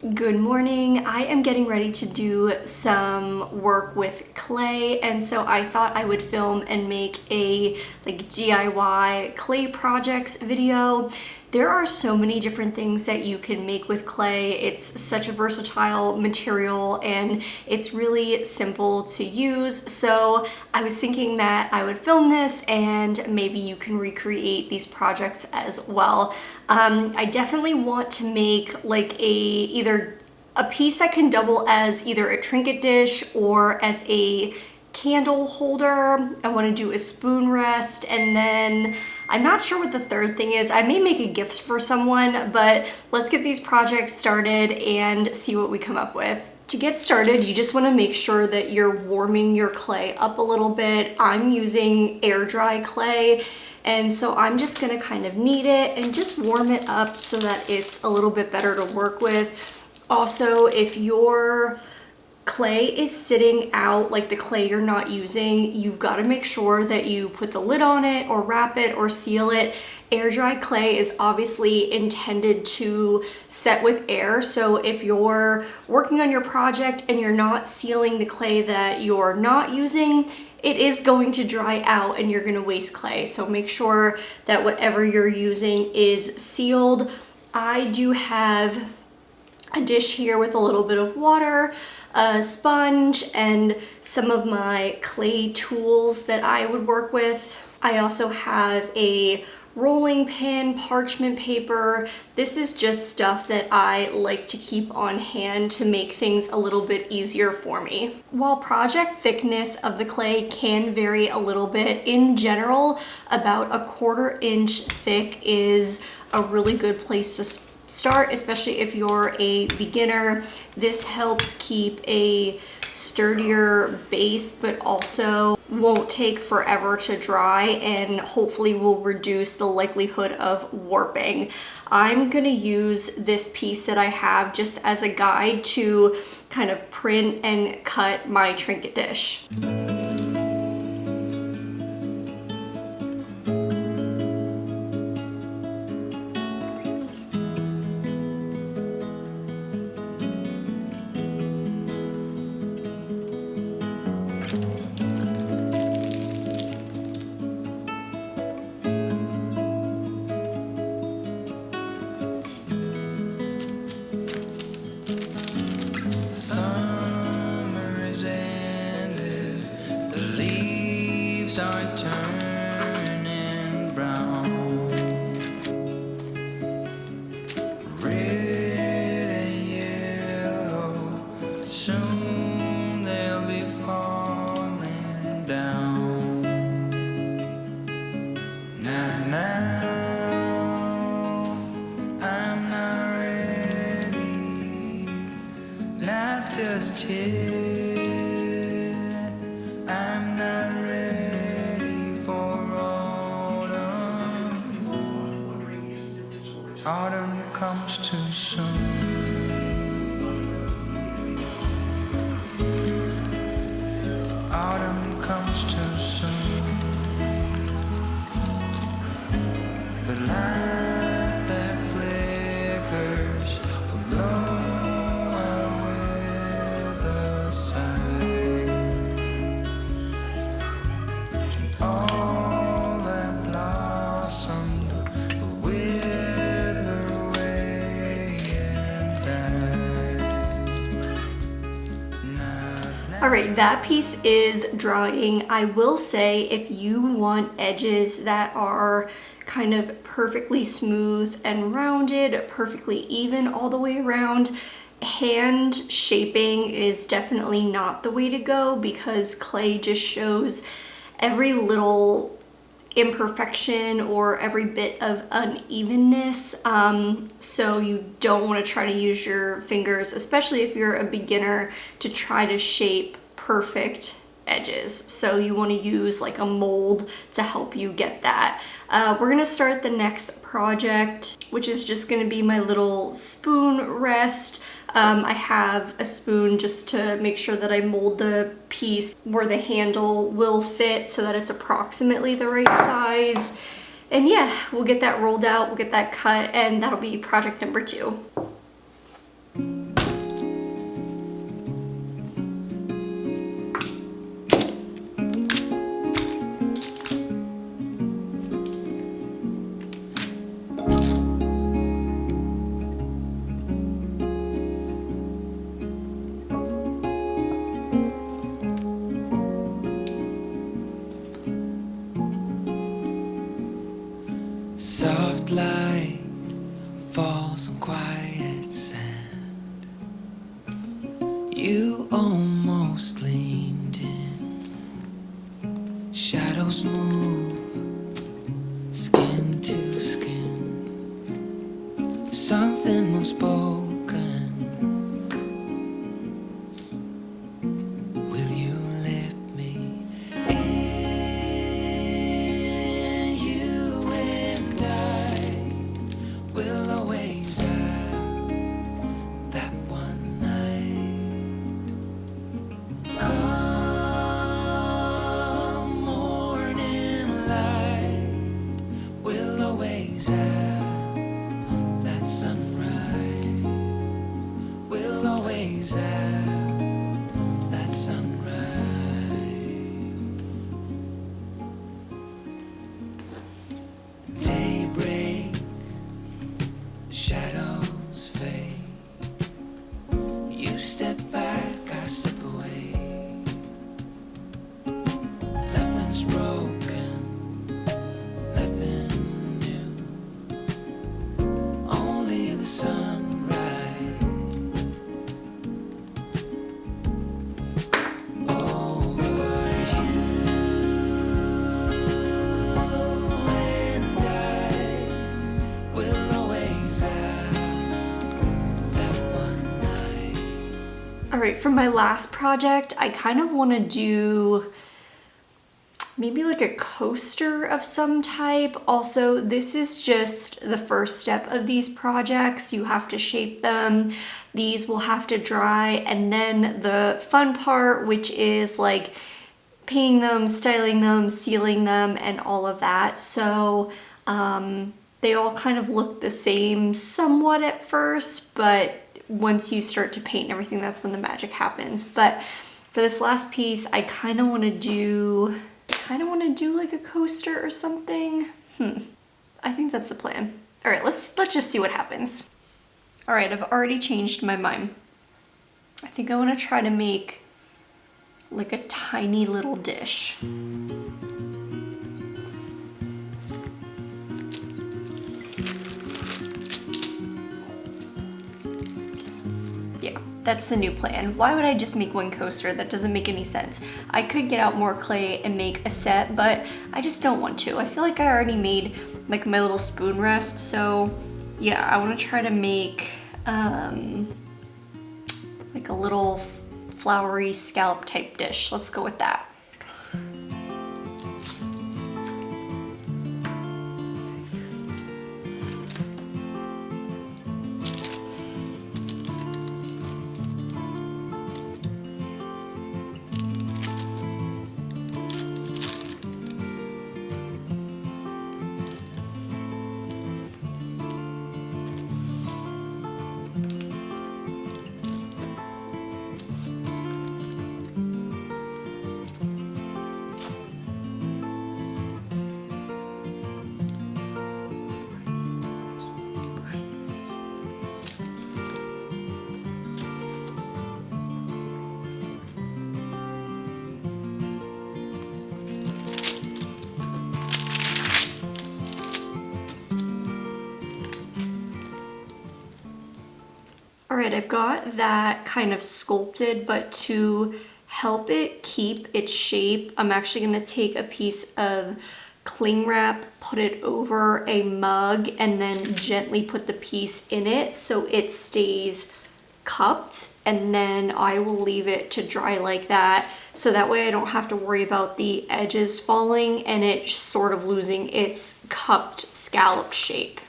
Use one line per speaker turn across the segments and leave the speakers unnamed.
Good morning. I am getting ready to do some work with clay, and so I thought I would film and make a DIY clay projects video. There are so many different things that you can make with clay. It's such a versatile material and it's really simple to use. So I was thinking that I would film this and maybe you can recreate these projects as well. I definitely want to make either a piece that can double as either a trinket dish or as a candle holder. I want to do a spoon rest, and then I'm not sure what the third thing is. I may make a gift for someone, but let's get these projects started and see what we come up with. To get started, you just want to make sure that you're warming your clay up a little bit. I'm using air dry clay, and so I'm just going to kind of knead it and just warm it up so that it's a little bit better to work with. Also, if your clay is sitting out, like the clay you're not using, you've got to make sure that you put the lid on it or wrap it or seal it. Air dry clay is obviously intended to set with air, so if you're working on your project and you're not sealing the clay that you're not using, it is going to dry out and you're going to waste clay. So make sure that whatever you're using is sealed. I do have a dish here with a little bit of water, a sponge, and some of my clay tools that I would work with. I also have a rolling pin, parchment paper. This is just stuff that I like to keep on hand to make things a little bit easier for me. While project thickness of the clay can vary a little bit, in general, about 1/4 inch thick is a really good place to start, especially if you're a beginner. This helps keep a sturdier base, but also won't take forever to dry and hopefully will reduce the likelihood of warping. I'm gonna use this piece that I have just as a guide to kind of print and cut my trinket dish.
Are turning brown, red and yellow, soon they'll be falling down. Now, I'm not ready, not just yet. I'm not ready for autumn. Autumn comes too soon. Autumn comes too soon. The light that flickers will blow away the sun. All that blossomed will wither away and die.
All right, that piece is drying. I will say, if you want edges that are kind of perfectly smooth and rounded, perfectly even all the way around, hand shaping is definitely not the way to go because clay just shows every little imperfection or every bit of unevenness. So you don't want to try to use your fingers, especially if you're a beginner, to try to shape perfect edges. So you want to use like a mold to help you get that. We're going to start the next project, which is just going to be my little spoon rest. I have a spoon just to make sure that I mold the piece where the handle will fit so that it's approximately the right size. And yeah, we'll get that rolled out, we'll get that cut, and that'll be project number 2.
You almost leaned in. Shadows move, skin to skin. Something unspoken. Will you let me in? You and I will always have that one night. Come morning light, we'll always have that sunrise. We'll always have that sunrise. Daybreak, shadows fade. You step back, I step away. Nothing's broken, nothing new. Only the sunrise. Over you and I will always have that one night.
All right, for my last project, I kind of want to do maybe like a coaster of some type. Also, this is just the first step of these projects. You have to shape them. These will have to dry, and then the fun part, which is like painting them, styling them, sealing them, and all of that. So they all kind of look the same somewhat at first, but once you start to paint and everything, that's when the magic happens. But for this last piece, I kind of want to do like a coaster or something. I think that's the plan. All right, let's just see what happens. All right, I've already changed my mind. I think I want to try to make like a tiny little dish. Yeah, that's the new plan. Why would I just make one coaster? That doesn't make any sense. I could get out more clay and make a set, but I just don't want to. I feel like I already made like my little spoon rest, so yeah, I want to try to make like a little flowery scallop type dish. Let's go with that. All right, I've got that kind of sculpted, but to help it keep its shape, I'm actually gonna take a piece of cling wrap, put it over a mug, and then gently put the piece in it so it stays cupped, and then I will leave it to dry like that, so that way I don't have to worry about the edges falling and it sort of losing its cupped scallop shape.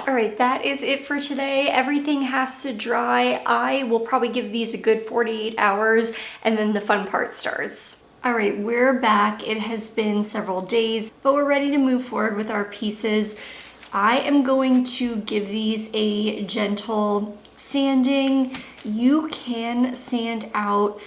All right, that is it for today. Everything has to dry. I will probably give these a good 48 hours and then the fun part starts. All right, we're back. It has been several days, but we're ready to move forward with our pieces. I am going to give these a gentle sanding. You can sand out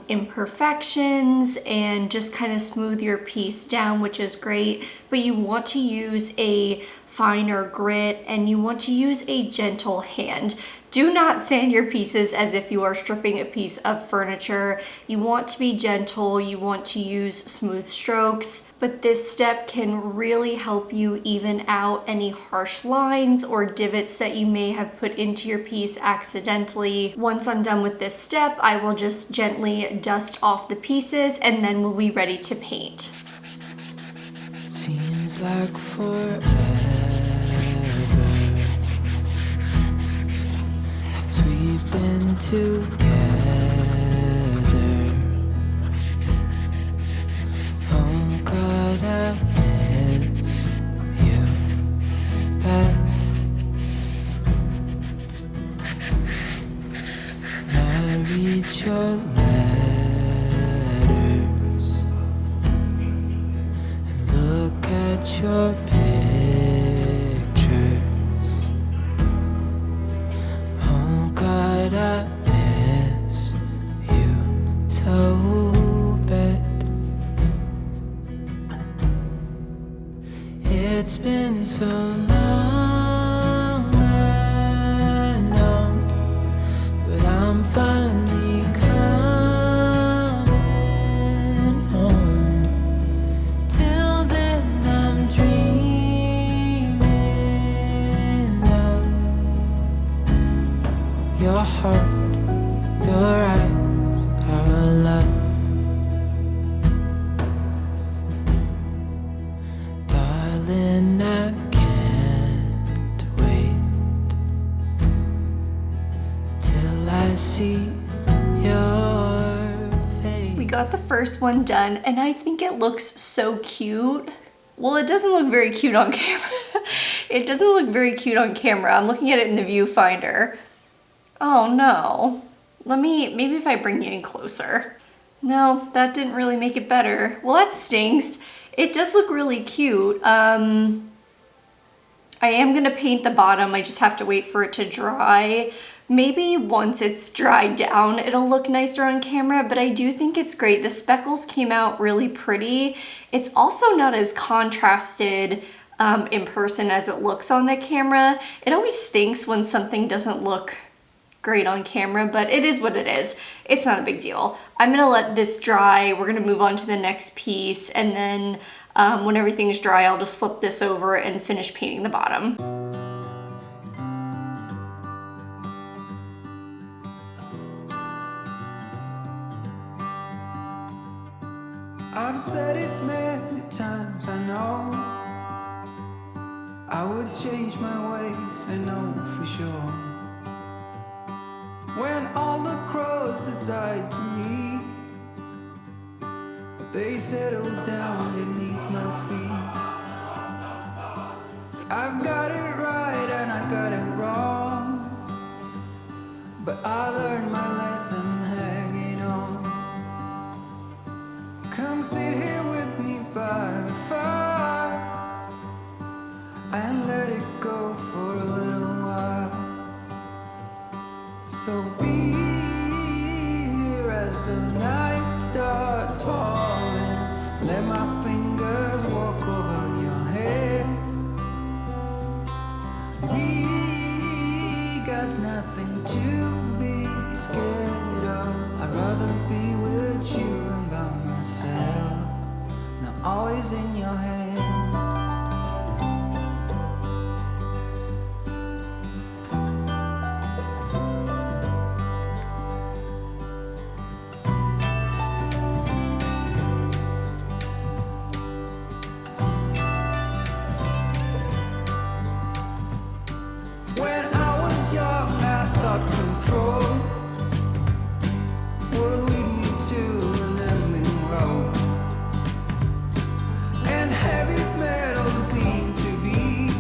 imperfections and just kind of smooth your piece down, which is great, but you want to use a finer grit, and you want to use a gentle hand. Do not sand your pieces as if you are stripping a piece of furniture. You want to be gentle, you want to use smooth strokes, but this step can really help you even out any harsh lines or divots that you may have put into your piece accidentally. Once I'm done with this step, I will just gently dust off the pieces and then we'll be ready to paint.
Seems like forever since we've been together. Oh God, I miss you best. I read your letters and look at your pictures. Oh God, I miss you so bad. It's been so long, I know, but I'm finally coming home. Till then I'm dreaming of your heart, your eyes, our love. Darling, I can't wait till I see your face.
We got the first one done and I think it looks so cute. Well, it doesn't look very cute on camera. It doesn't look very cute on camera. I'm looking at it in the viewfinder. Oh no. Maybe if I bring you in closer. No, that didn't really make it better. Well, that stinks. It does look really cute. I am gonna paint the bottom. I just have to wait for it to dry. Maybe once it's dried down, it'll look nicer on camera, but I do think it's great. The speckles came out really pretty. It's also not as contrasted in person as it looks on the camera. It always stinks when something doesn't look great on camera, but it is what it is. It's not a big deal. I'm gonna let this dry. We're gonna move on to the next piece, and then when everything's dry, I'll just flip this over and finish painting the bottom.
I've said it many times, I know I would change my ways, I know for sure. When all the crows decide to meet, they settle down beneath my feet. I've got it right and I got it wrong, but I learned my lesson hanging on. Come sit here with me by the fire and let it go for a little while. So be here as the night starts falling. Let my fingers walk over your head. We got nothing to be scared of. I'd rather be with you than by myself. Now all is in your hands. When I was young, I thought control would lead me to an ending road, and heavy metal seemed to be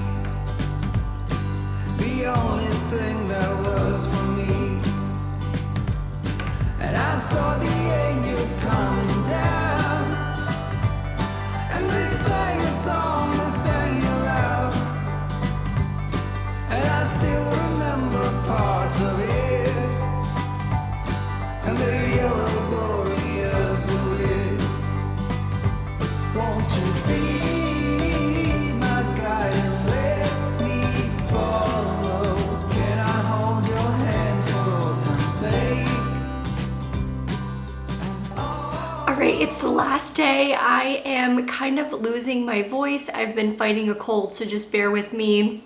the only thing that was for me. And I saw the angels coming down, and they sang a song, they sang it loud. And I still remember parts of it, and the yellow glorious with it. Won't you be my guide and let
the last day. I am kind of losing my voice. I've been fighting a cold, so just bear with me.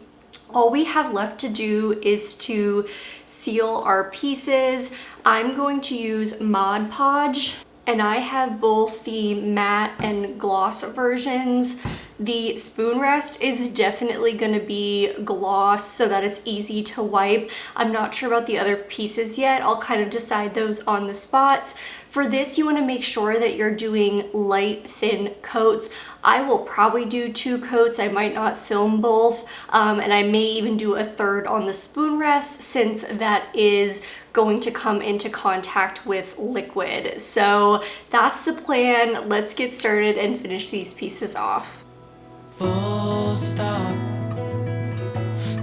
All we have left to do is to seal our pieces. I'm going to use Mod Podge, and I have both the matte and gloss versions. The spoon rest is definitely going to be gloss so that it's easy to wipe. I'm not sure about the other pieces yet. I'll kind of decide those on the spots. For this, you want to make sure that you're doing light, thin coats. I will probably do 2 coats. I might not film both, and I may even do a third on the spoon rest since that is going to come into contact with liquid. So that's the plan. Let's get started and finish these pieces off.
Full stop.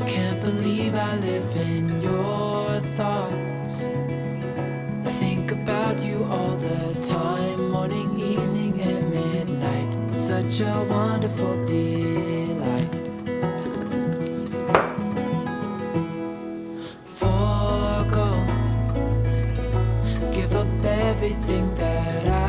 Can't believe I live in your thoughts. I think about you all the time, morning, evening, and midnight. Such a wonderful delight. Forgo, give up everything that I